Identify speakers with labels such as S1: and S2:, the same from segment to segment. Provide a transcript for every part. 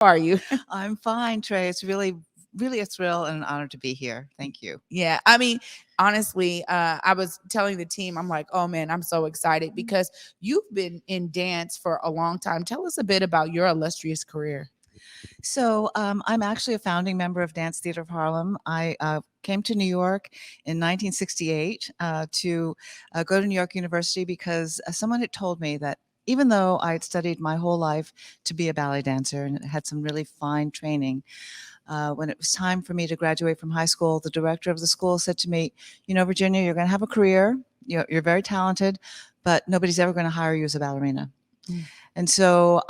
S1: are you?
S2: I'm fine, Trae. It's really, really a thrill and an honor to be here. Thank you.
S1: Yeah, I mean, honestly, I was telling the team, I'm like, oh man, I'm so excited because you've been in dance for a long time. Tell us a bit about your illustrious career.
S2: So, I'm actually a founding member of Dance Theater of Harlem. I came to New York in 1968 to go to New York University because someone had told me that even though I had studied my whole life to be a ballet dancer and had some really fine training, when it was time for me to graduate from high school, the director of the school said to me, "You know, Virginia, you're going to have a career. You're very talented, but nobody's ever going to hire you as a ballerina."
S1: Mm.
S2: And so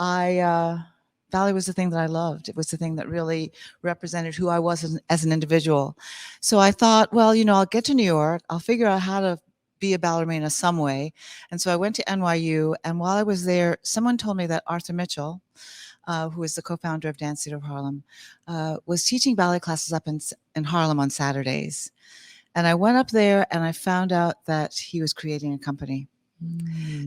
S2: ballet was the thing that I loved. It was the thing that really represented who I was as an individual. So I thought, well, I'll get to New York. I'll figure out how to be a ballerina some way. And so I went to NYU. And while I was there, someone told me that Arthur Mitchell, who is the co-founder of Dance Theater of Harlem, was teaching ballet classes up in Harlem on Saturdays. And I went up there and I found out that he was creating a company.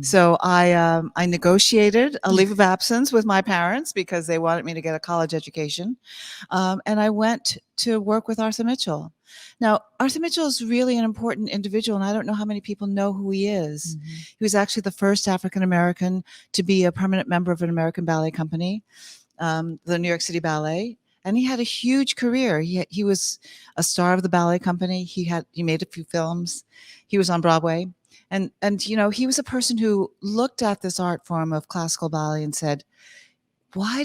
S2: So I negotiated a leave of absence with my parents because they wanted me to get a college education, and I went to work with Arthur Mitchell. Now, Arthur Mitchell is really an important individual, and I don't know how many people know who he is. He was actually the first African American to be a permanent member of an American ballet company, the New York City Ballet. And he had a huge career. He was a star of the ballet company. He made a few films. He was on Broadway. And he was a person who looked at this art form of classical ballet and said, why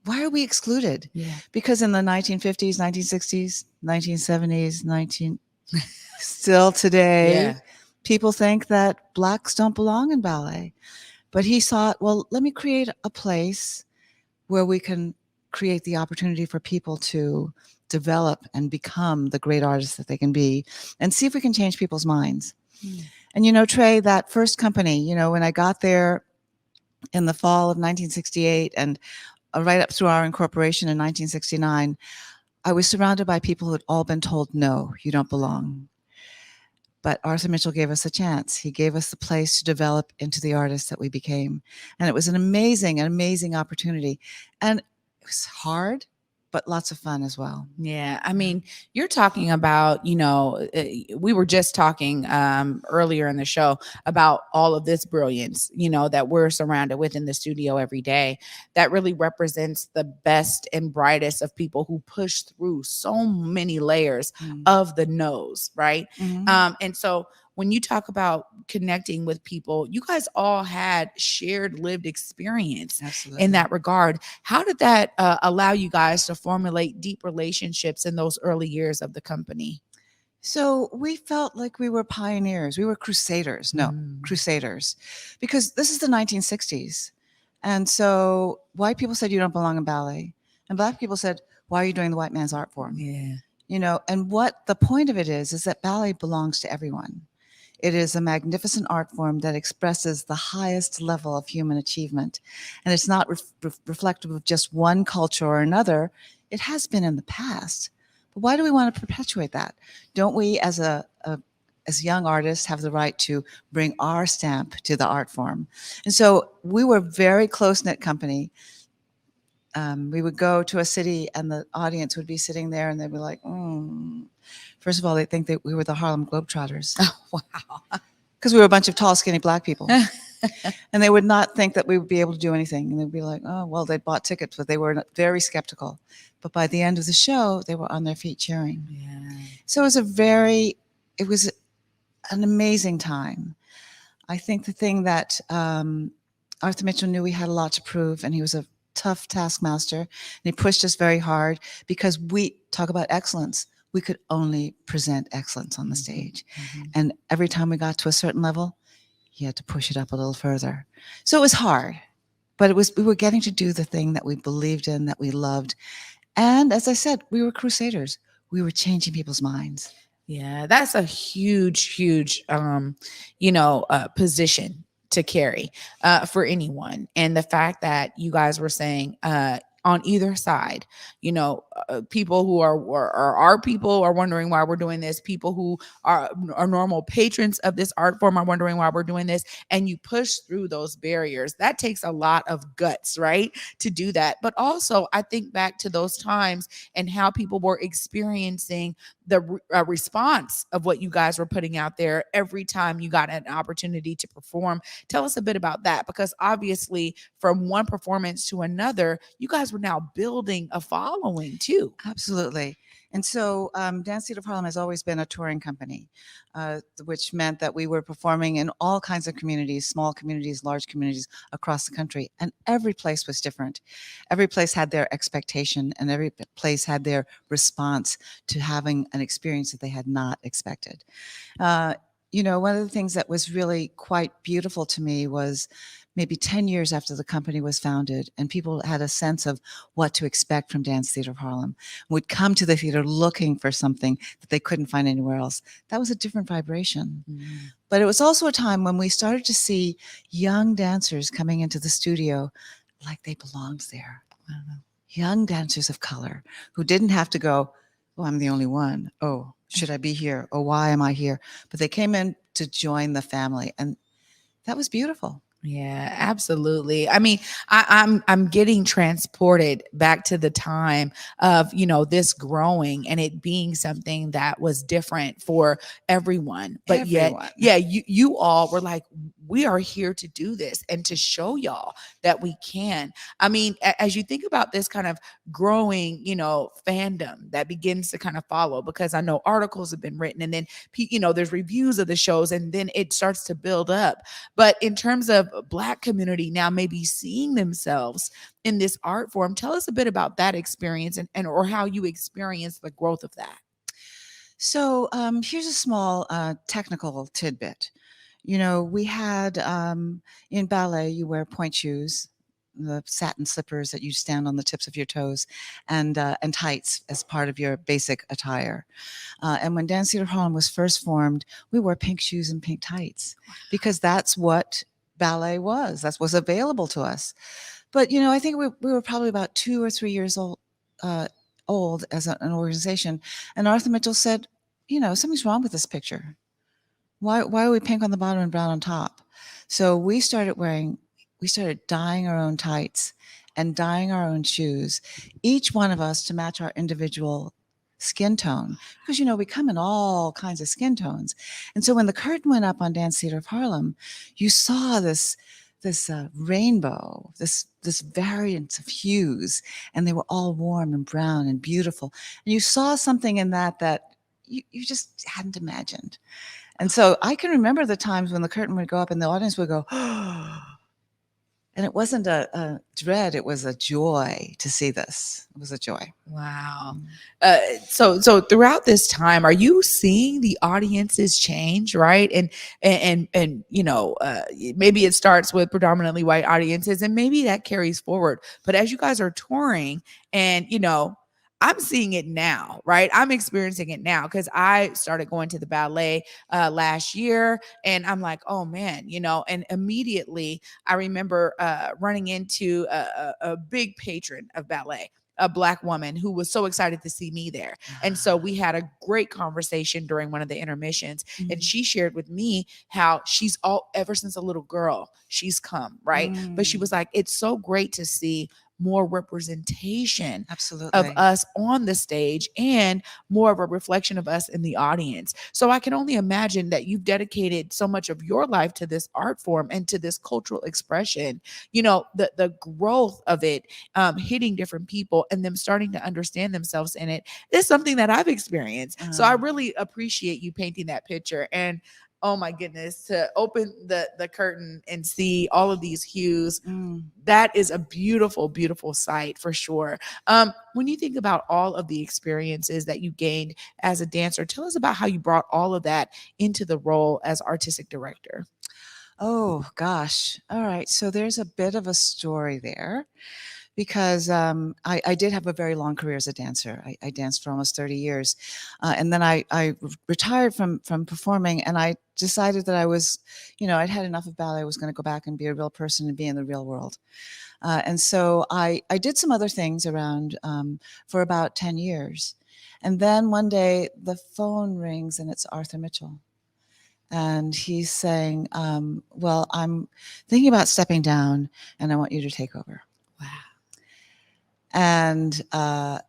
S2: are we excluded?
S1: Yeah.
S2: Because in the 1950s, 1960s, 1970s, still today,
S1: Yeah.
S2: people think that blacks don't belong in ballet. But he thought, well, let me create a place where we can create the opportunity for people to develop and become the great artists that they can be and see if we can change people's minds. And, Trae, that first company, when I got there in the fall of 1968 and right up through our incorporation in 1969, I was surrounded by people who had all been told, no, you don't belong. But Arthur Mitchell gave us a chance. He gave us the place to develop into the artists that we became. And it was an amazing opportunity. And it was hard, but lots of fun as well.
S1: Yeah. I mean, you're talking about, we were just talking earlier in the show about all of this brilliance, that we're surrounded with in the studio every day that really represents the best and brightest of people who push through so many layers of the nose, right? And so when you talk about connecting with people, you guys all had shared lived experience.
S2: Absolutely.
S1: In that regard. How did that allow you guys to formulate deep relationships in those early years of the company?
S2: So we felt like we were pioneers. We were crusaders. Crusaders. Because this is the 1960s. And so white people said, you don't belong in ballet. And black people said, why are you doing the white man's art form?
S1: Yeah.
S2: And what the point of it is that ballet belongs to everyone. It is a magnificent art form that expresses the highest level of human achievement. And it's not reflective of just one culture or another. It has been in the past. But why do we want to perpetuate that? Don't we, as young artists, have the right to bring our stamp to the art form? And so we were a very close-knit company. We would go to a city and the audience would be sitting there and they'd be like, First of all, they think that we were the Harlem Globetrotters.
S1: Oh, wow.
S2: Because we were a bunch of tall, skinny black people. And they would not think that we would be able to do anything. And they'd be like, oh, well, they'd bought tickets, but they were very skeptical. But by the end of the show, they were on their feet cheering.
S1: Yeah.
S2: So it was an amazing time. I think the thing that Arthur Mitchell knew we had a lot to prove, and he was a tough taskmaster, and he pushed us very hard because we talk about excellence. We could only present excellence on the stage. And every time we got to a certain level, he had to push it up a little further. So it was hard, but we were getting to do the thing that we believed in, that we loved. And as I said, we were crusaders. We were changing people's minds.
S1: Yeah, that's a huge, position to carry for anyone. And the fact that you guys were saying, on either side. People who are our people are wondering why we're doing this. People who are normal patrons of this art form are wondering why we're doing this. And you push through those barriers. That takes a lot of guts, right, to do that. But also, I think back to those times and how people were experiencing the response of what you guys were putting out there every time you got an opportunity to perform. Tell us a bit about that, because obviously from one performance to another, you guys were now building a following too.
S2: Absolutely. And so Dance Theater of Harlem has always been a touring company, which meant that we were performing in all kinds of communities, small communities, large communities across the country. And every place was different. Every place had their expectation, and every place had their response to having an experience that they had not expected. Uh, one of the things that was really quite beautiful to me was maybe 10 years after the company was founded and people had a sense of what to expect from Dance Theater of Harlem, would come to the theater looking for something that they couldn't find anywhere else. That was a different vibration.
S1: Mm.
S2: But it was also a time when we started to see young dancers coming into the studio like they belonged there. Young dancers of color who didn't have to go, oh, I'm the only one. Oh, should I be here? Oh, why am I here? But they came in to join the family. And that was beautiful.
S1: Yeah, absolutely. I mean, I'm getting transported back to the time of, this growing and it being something that was different for everyone. But yet,
S2: Everyone.
S1: yeah, you all were like, we are here to do this and to show y'all that we can. I mean, as you think about this kind of growing, fandom that begins to kind of follow, because I know articles have been written, and then there's reviews of the shows, and then it starts to build up. But in terms of Black community now maybe seeing themselves in this art form, tell us a bit about that experience, and or how you experience the growth of that.
S2: So here's a small technical tidbit. We had in ballet, you wear point shoes, the satin slippers that you stand on the tips of your toes, and tights as part of your basic attire. And when Dance Theater Harlem was first formed, we wore pink shoes and pink tights because that's what ballet was. That's what's available to us. But I think we were probably about 2 or 3 years old as an organization, and Arthur Mitchell said, something's wrong with this picture. Why are we pink on the bottom and brown on top? So we started dyeing our own tights and dyeing our own shoes, each one of us to match our individual skin tone, because we come in all kinds of skin tones. And so when the curtain went up on Dance Theater of Harlem, you saw this rainbow, this variance of hues, and they were all warm and brown and beautiful. And you saw something in that you just hadn't imagined. And so I can remember the times when the curtain would go up and the audience would go, and it wasn't a dread, it was a joy to see this. It was a joy.
S1: Wow. So throughout this time, are you seeing the audiences change, right? And maybe it starts with predominantly white audiences, and maybe that carries forward. But as you guys are touring, and I'm seeing it now, right? I'm experiencing it now because I started going to the ballet last year, and I'm like, oh man, and immediately I remember running into a big patron of ballet, a Black woman who was so excited to see me there. And so we had a great conversation during one of the intermissions. And she shared with me how she's ever since a little girl, she's come, right? But she was like, it's so great to see more representation
S2: Absolutely.
S1: of us on the stage and more of a reflection of us in the audience. So I can only imagine that you've dedicated so much of your life to this art form and to this cultural expression. The growth of it, hitting different people and them starting to understand themselves in it is something that I've experienced. So I really appreciate you painting that picture. And oh my goodness, to open the curtain and see all of these hues, that is a beautiful, beautiful sight for sure. When you think about all of the experiences that you gained as a dancer, tell us about how you brought all of that into the role as artistic director.
S2: Oh gosh. All right. So there's a bit of a story there, because I did have a very long career as a dancer. I danced for almost 30 years. And then I retired from performing, and I decided that I was, I'd had enough of ballet. I was going to go back and be a real person and be in the real world. And so I did some other things around for about 10 years. And then one day the phone rings and it's Arthur Mitchell. And he's saying, well, I'm thinking about stepping down and I want you to take over.
S1: Wow.
S2: And I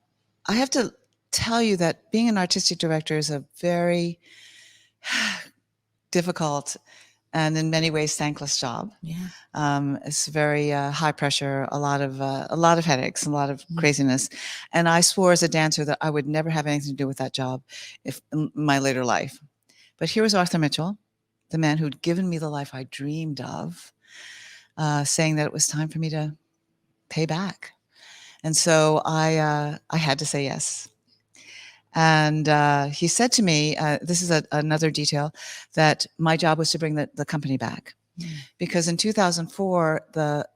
S2: have to tell you that being an artistic director is a very difficult and in many ways thankless job.
S1: Yeah.
S2: It's very high pressure, a lot of headaches, a lot of craziness. And I swore as a dancer that I would never have anything to do with that job in my later life. But here was Arthur Mitchell, the man who'd given me the life I dreamed of, saying that it was time for me to pay back. And so I had to say yes. And he said to me, this is another detail, that my job was to bring the company back. Because in 2004, the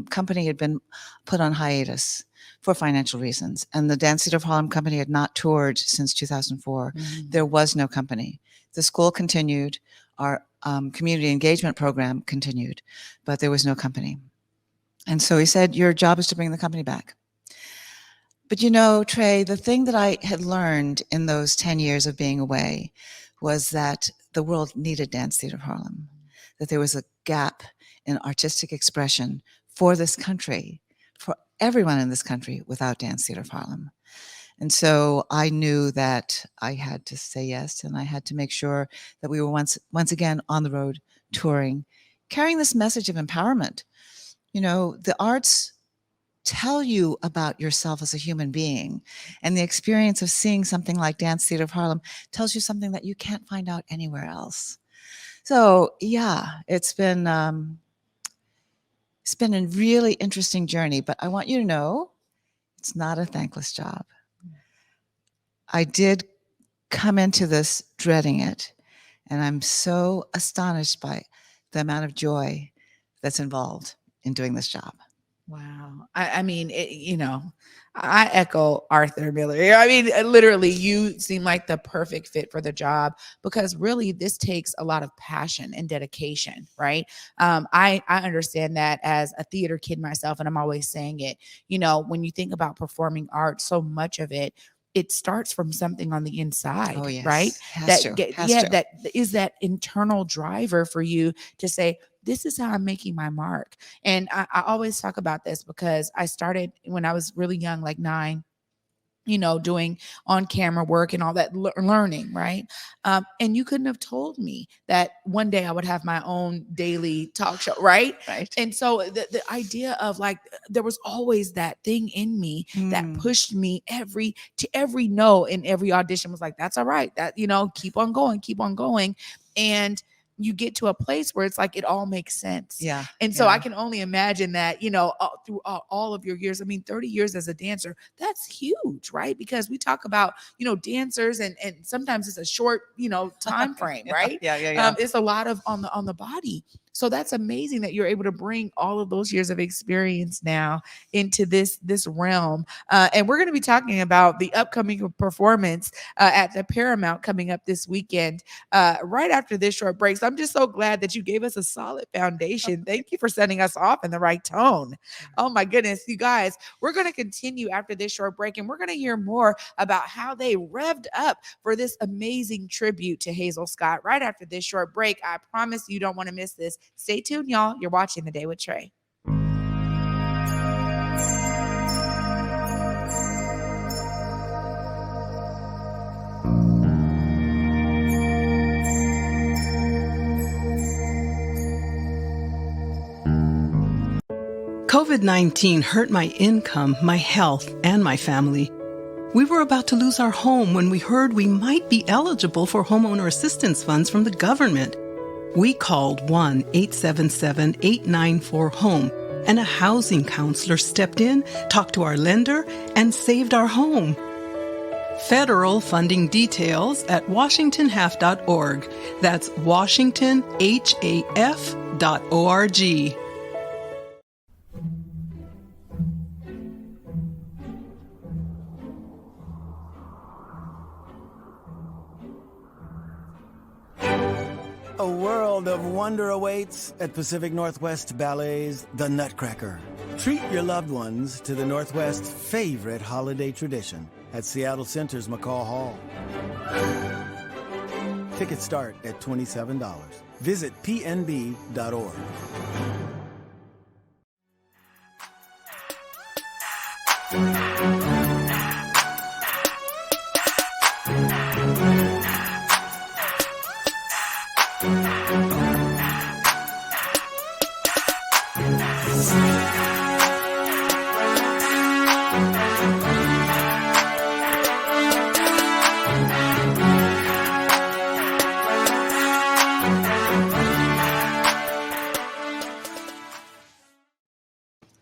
S2: company had been put on hiatus for financial reasons. And the Dance Theater of Harlem company had not toured since 2004. There was no company. The school continued. Our community engagement program continued, but there was no company. And so he said, your job is to bring the company back. But you know, Trae, the thing that I had learned in those 10 years of being away was that the world needed Dance Theater of Harlem, that there was a gap in artistic expression for this country, for everyone in this country without Dance Theater of Harlem. And so I knew that I had to say yes, and I had to make sure that we were once again on the road touring, carrying this message of empowerment. You know, the arts tell you about yourself as a human being, and the experience of seeing something like Dance Theater of Harlem tells you something that you can't find out anywhere else. So yeah, it's been a really interesting journey, but I want you to know it's not a thankless job. I did come into this dreading it, and I'm so astonished by the amount of joy that's involved in doing this job.
S1: Wow. I mean, I echo Arthur Miller. I mean, literally, you seem like the perfect fit for the job, because really this takes a lot of passion and dedication, right? I understand that as a theater kid myself, and I'm always saying it, when you think about performing arts, so much of it starts from something on the inside,
S2: Oh, yes.
S1: right?
S2: Has to.
S1: That is that internal driver for you to say, this is how I'm making my mark. And I always talk about this because I started when I was really young, like 9, doing on camera work and all that learning, right? And you couldn't have told me that one day I would have my own daily talk show, right?
S2: Right.
S1: And so the idea of like, there was always that thing in me that pushed me to every no in every audition was like, that's all right. That, keep on going. And you get to a place where it's like it all makes sense.
S2: Yeah.
S1: And so I can only imagine that, through all of your years, I mean, 30 years as a dancer, that's huge, right? Because we talk about, dancers and sometimes it's a short, time frame, right?
S2: Yeah.
S1: It's a lot of on the body. So that's amazing that you're able to bring all of those years of experience now into this realm. And we're going to be talking about the upcoming performance at the Paramount coming up this weekend, right after this short break. So I'm just so glad that you gave us a solid foundation. Thank you for setting us off in the right tone. Oh my goodness, you guys, we're going to continue after this short break, and we're going to hear more about how they revved up for this amazing tribute to Hazel Scott right after this short break. I promise you don't want to miss this. Stay tuned, y'all. You're watching The Day with Trae.
S3: COVID-19 hurt my income, my health, and my family. We were about to lose our home when we heard we might be eligible for homeowner assistance funds from the government. We called 1-877-894-HOME, and a housing counselor stepped in, talked to our lender, and saved our home. Federal funding details at washingtonhaf.org. That's washingtonhaf.org.
S4: A world of wonder awaits at Pacific Northwest Ballet's The Nutcracker. Treat your loved ones to the Northwest's favorite holiday tradition at Seattle Center's McCall Hall. Tickets start at $27. Visit pnb.org.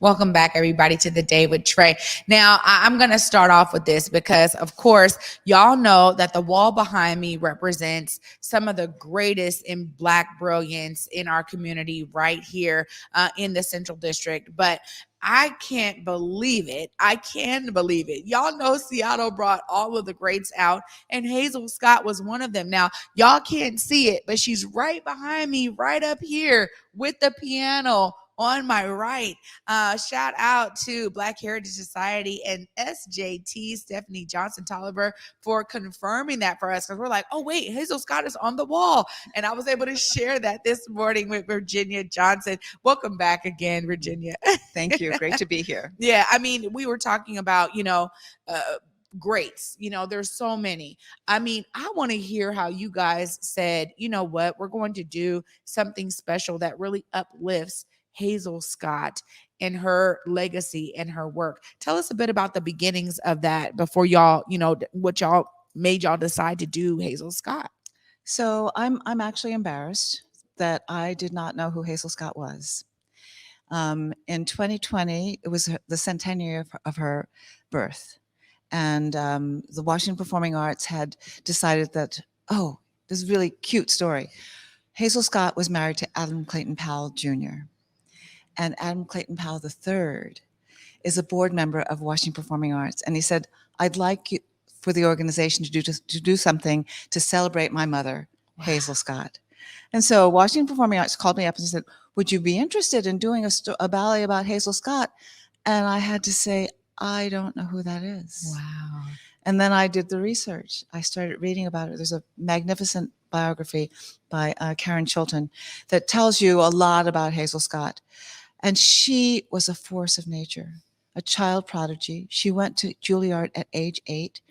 S1: Welcome back, everybody, to The Day with Trae. Now, I'm going to start off with this because, of course, y'all know that the wall behind me represents some of the greatest in Black brilliance in our community right here in the Central District. But I can't believe it. I can believe it. Y'all know Seattle brought all of the greats out, and Hazel Scott was one of them. Now, y'all can't see it, but she's right behind me, right up here with the piano on my right. Shout out to Black Heritage Society and SJT, Stephanie Johnson Tolliver, for confirming that for us, because we're like, oh, wait, Hazel Scott is on the wall. And I was able to share that this morning with Virginia Johnson. Welcome back again, Virginia.
S2: Thank you. Great to be here.
S1: Yeah, I mean, we were talking about, greats. There's so many. I mean, I want to hear how you guys said, you know what, we're going to do something special that really uplifts Hazel Scott and her legacy and her work. Tell us a bit about the beginnings of that before y'all, what y'all made y'all decide to do Hazel Scott.
S2: So I'm actually embarrassed that I did not know who Hazel Scott was. In 2020, it was the centenary of her birth. And the Washington Performing Arts had decided that, oh, this is a really cute story. Hazel Scott was married to Adam Clayton Powell Jr. And Adam Clayton Powell III is a board member of Washington Performing Arts. And he said, I'd like you for the organization to do something to celebrate my mother, wow, Hazel Scott. And so Washington Performing Arts called me up and said, would you be interested in doing a ballet about Hazel Scott? And I had to say, I don't know who that is.
S1: Wow.
S2: And then I did the research. I started reading about it. There's a magnificent biography by Karen Chilton that tells you a lot about Hazel Scott. And she was a force of nature, a child prodigy. She went to Juilliard at age 8.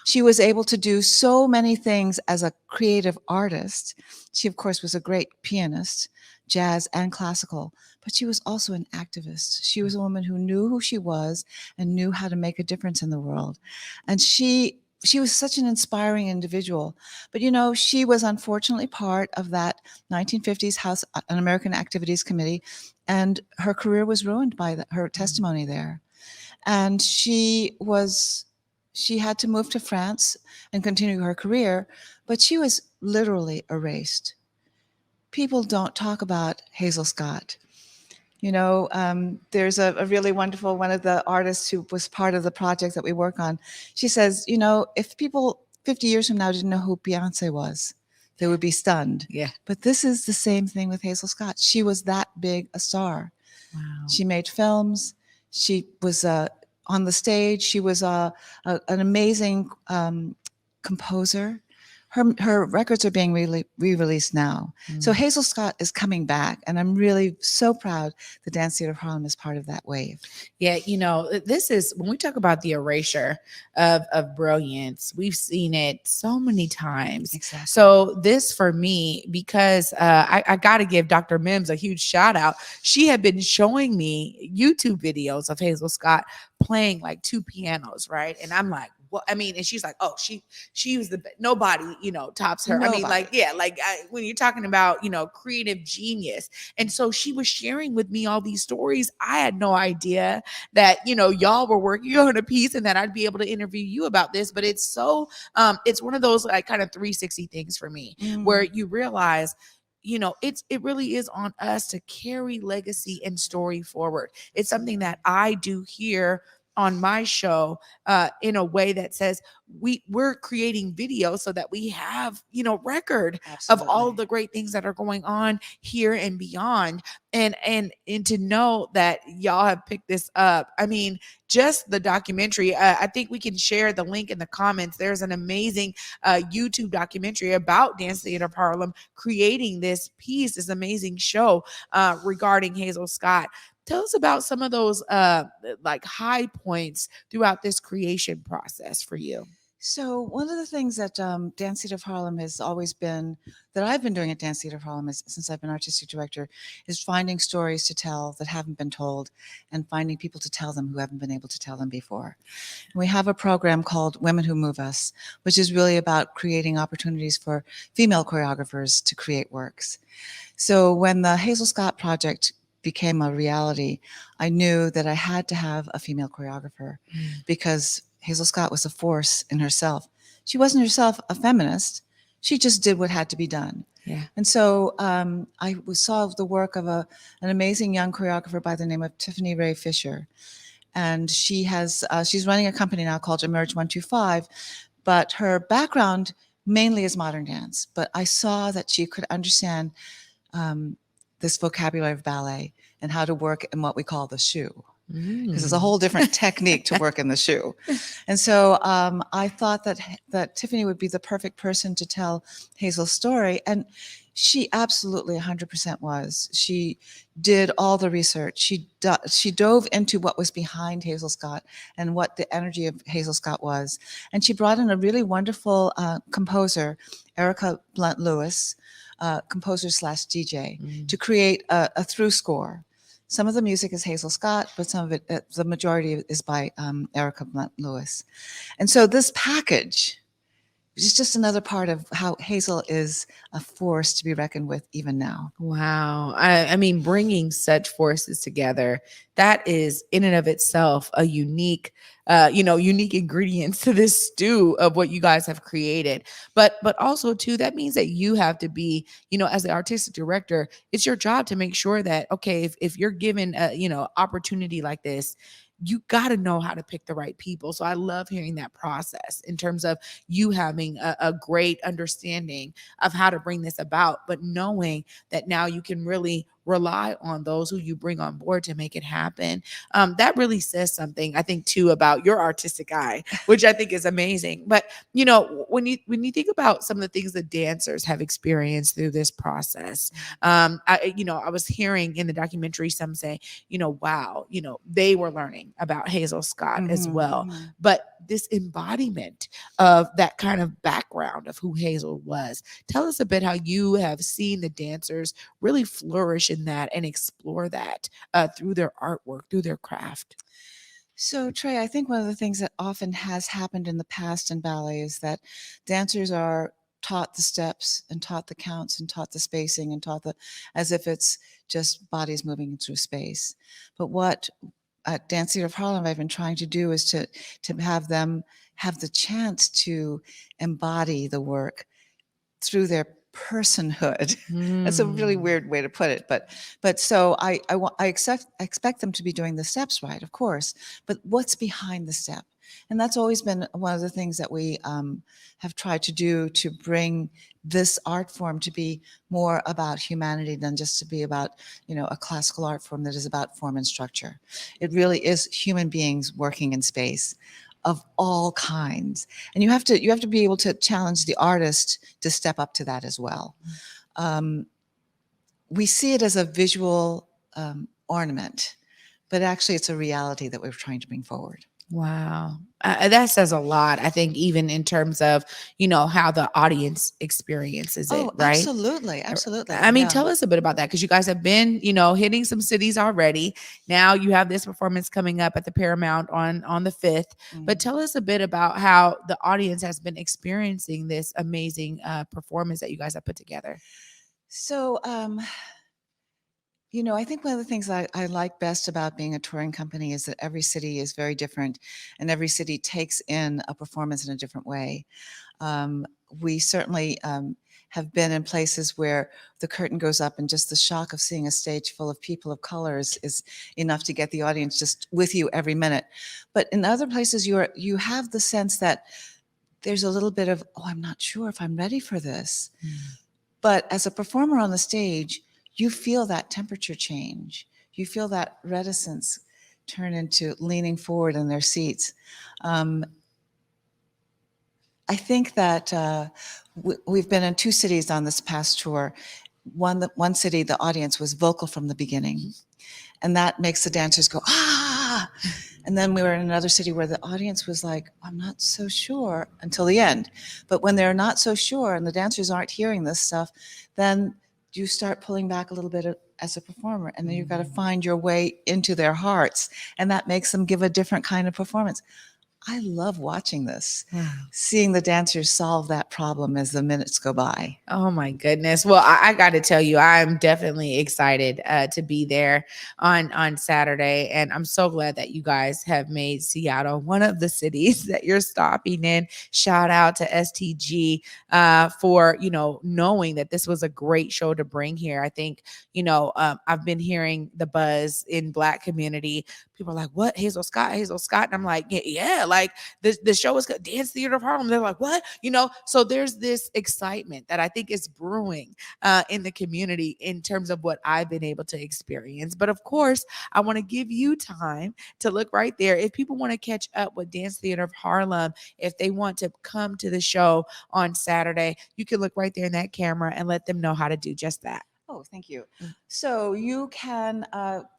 S2: She was able to do so many things as a creative artist. She, of course, was a great pianist, jazz and classical, but she was also an activist. She was a woman who knew who she was and knew how to make a difference in the world. And she was such an inspiring individual. But, she was unfortunately part of that 1950s House Un-American Activities Committee, and her career was ruined by her testimony there. And she had to move to France and continue her career, but she was literally erased. People don't talk about Hazel Scott. There's a really wonderful, one of the artists who was part of the project that we work on. She says, if people 50 years from now didn't know who Beyonce was, they would be stunned.
S1: Yeah.
S2: But this is the same thing with Hazel Scott. She was that big a star.
S1: Wow.
S2: She made films. She was on the stage. She was an amazing composer. Her records are being re-released now. So Hazel Scott is coming back, and I'm really so proud the Dance Theater of Harlem is part of that wave.
S1: Yeah, this is, when we talk about the erasure of brilliance, we've seen it so many times.
S2: Exactly.
S1: So this for me, because I got to give Dr. Mims a huge shout out. She had been showing me YouTube videos of Hazel Scott playing like 2 pianos, right? And I'm like, well, I mean, and she's like, oh, she was nobody, tops her.
S2: Nobody.
S1: I mean, when you're talking about, creative genius. And so she was sharing with me all these stories. I had no idea that, y'all were working on a piece and that I'd be able to interview you about this. But it's so, it's one of those like kind of 360 things for me where you realize, it really is on us to carry legacy and story forward. It's something that I do here on my show in a way that says we're creating video so that we have, record of all
S2: Absolutely.
S1: the great things that are going on here and beyond. And to know that y'all have picked this up. I mean, just the documentary, I think we can share the link in the comments. There's an amazing YouTube documentary about Dance Theater of Harlem creating this piece, this amazing show regarding Hazel Scott. Tell us about some of those like high points throughout this creation process for you.
S2: So one of the things that Dance Theater of Harlem has always been, that I've been doing at Dance Theater of Harlem since I've been artistic director, is finding stories to tell that haven't been told and finding people to tell them who haven't been able to tell them before. And we have a program called Women Who Move Us, which is really about creating opportunities for female choreographers to create works. So when the Hazel Scott project became a reality, I knew that I had to have a female choreographer because Hazel Scott was a force in herself. She wasn't herself a feminist. She just did what had to be done.
S1: Yeah.
S2: And so I saw the work of an amazing young choreographer by the name of Tiffany Ray Fisher. And she's running a company now called Emerge 125, but her background mainly is modern dance. But I saw that she could understand this vocabulary of ballet and how to work in what we call the shoe. Because it's a whole different technique to work in the shoe. And so I thought that Tiffany would be the perfect person to tell Hazel's story. And she absolutely 100% was. She did all the research. She dove into what was behind Hazel Scott and what the energy of Hazel Scott was. And she brought in a really wonderful composer, Erica Blunt Lewis, composer / DJ, to create a through score. Some of the music is Hazel Scott, but some of it, the majority is by Erica Blunt Lewis. And so this package is just another part of how Hazel is a force to be reckoned with even now.
S1: Wow. I mean, bringing such forces together, that is in and of itself a unique ingredients to this stew of what you guys have created. But also too, that means that you have to be, as the artistic director, it's your job to make sure that, okay, if you're given a, opportunity like this, you got to know how to pick the right people. So I love hearing that process in terms of you having a great understanding of how to bring this about, but knowing that now you can really rely on those who you bring on board to make it happen. That really says something, I think, too, about your artistic eye, which I think is amazing. But, when you think about some of the things that dancers have experienced through this process, I was hearing in the documentary some say, wow, they were learning about Hazel Scott as well. But this embodiment of that kind of background of who Hazel was, tell us a bit how you have seen the dancers really flourish in that and explore that through their artwork, through their craft.
S2: So, Trae, I think one of the things that often has happened in the past in ballet is that dancers are taught the steps and taught the counts and taught the spacing and as if it's just bodies moving through space. But what at Dance Theater of Harlem I've been trying to do is to have them have the chance to embody the work through their personhood. That's a really weird way to put it, but so I expect them to be doing the steps right, of course, but what's behind the step? And that's always been one of the things that we have tried to do, to bring this art form to be more about humanity than just to be about, a classical art form that is about form and structure. It really is human beings working in space of all kinds. And you have to be able to challenge the artist to step up to that as well. We see it as a visual ornament, but actually it's a reality that we're trying to bring forward.
S1: Wow. That says a lot, I think, even in terms of, how the audience experiences it, right?
S2: Absolutely. Absolutely.
S1: I mean,
S2: Yeah.
S1: tell us a bit about that, because you guys have been, hitting some cities already. Now you have this performance coming up at the Paramount on the 5th. But tell us a bit about how the audience has been experiencing this amazing performance that you guys have put together.
S2: So, I think one of the things I like best about being a touring company is that every city is very different and every city takes in a performance in a different way. we certainly have been in places where the curtain goes up and just the shock of seeing a stage full of people of colors is enough to get the audience just with you every minute. But in other places, you have the sense that there's a little bit of, oh, I'm not sure if I'm ready for this. But as a performer on the stage, you feel that temperature change. You feel that reticence turn into leaning forward in their seats. I think that we've been in 2 cities on this past tour. One city, the audience was vocal from the beginning, and that makes the dancers go, ah! And then we were in another city where the audience was like, I'm not so sure until the end. But when they're not so sure and the dancers aren't hearing this stuff, then you start pulling back a little bit as a performer, and then you've got to find your way into their hearts, and that makes them give a different kind of performance. I love watching this, seeing the dancers solve that problem as the minutes go by.
S1: Oh my goodness. Well, I got to tell you, I'm definitely excited to be there on Saturday. And I'm so glad that you guys have made Seattle one of the cities that you're stopping in. Shout out to STG for, knowing that this was a great show to bring here. I think, I've been hearing the buzz in Black community. People are like, what? Hazel Scott? And I'm like, yeah, like the show is good. Dance Theater of Harlem. They're like, what? So there's this excitement that I think is brewing in the community in terms of what I've been able to experience. But of course, I want to give you time to look right there. If people want to catch up with Dance Theater of Harlem, if they want to come to the show on Saturday, you can look right there in that camera and let them know how to do just that.
S2: Oh, thank you. So you can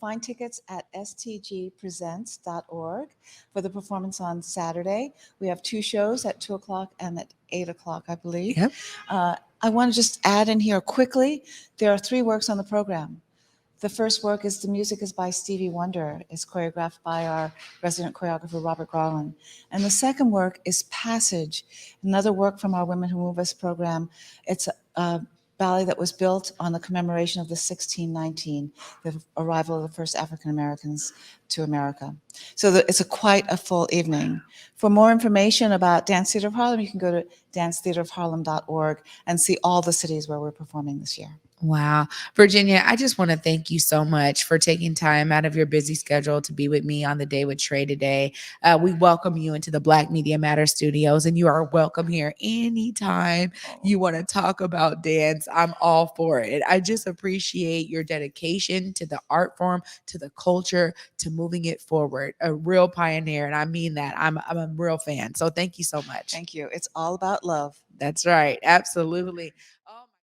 S2: find tickets at stgpresents.org for the performance on Saturday. We have 2 shows at 2 o'clock and at 8 o'clock, I believe.
S1: Yep.
S2: I want to just add in here quickly, there are 3 works on the program. The first work is The Music is by Stevie Wonder. It's choreographed by our resident choreographer, Robert Garland. And the second work is Passage, another work from our Women Who Move Us program. It's a ballet that was built on the commemoration of the 1619, the arrival of the first African Americans to America. So it's quite a full evening. For more information about Dance Theater of Harlem, you can go to dancetheaterofharlem.org and see all the cities where we're performing this year.
S1: Wow. Virginia, I just want to thank you so much for taking time out of your busy schedule to be with me on the Day with Trae today. We welcome you into the Black Media Matter studios, and you are welcome here anytime you want to talk about dance. I'm all for it. I just appreciate your dedication to the art form, to the culture, to moving it forward. A real pioneer, and I mean that. I'm a real fan. So thank you so much.
S2: Thank you. It's all about love.
S1: That's right. Absolutely.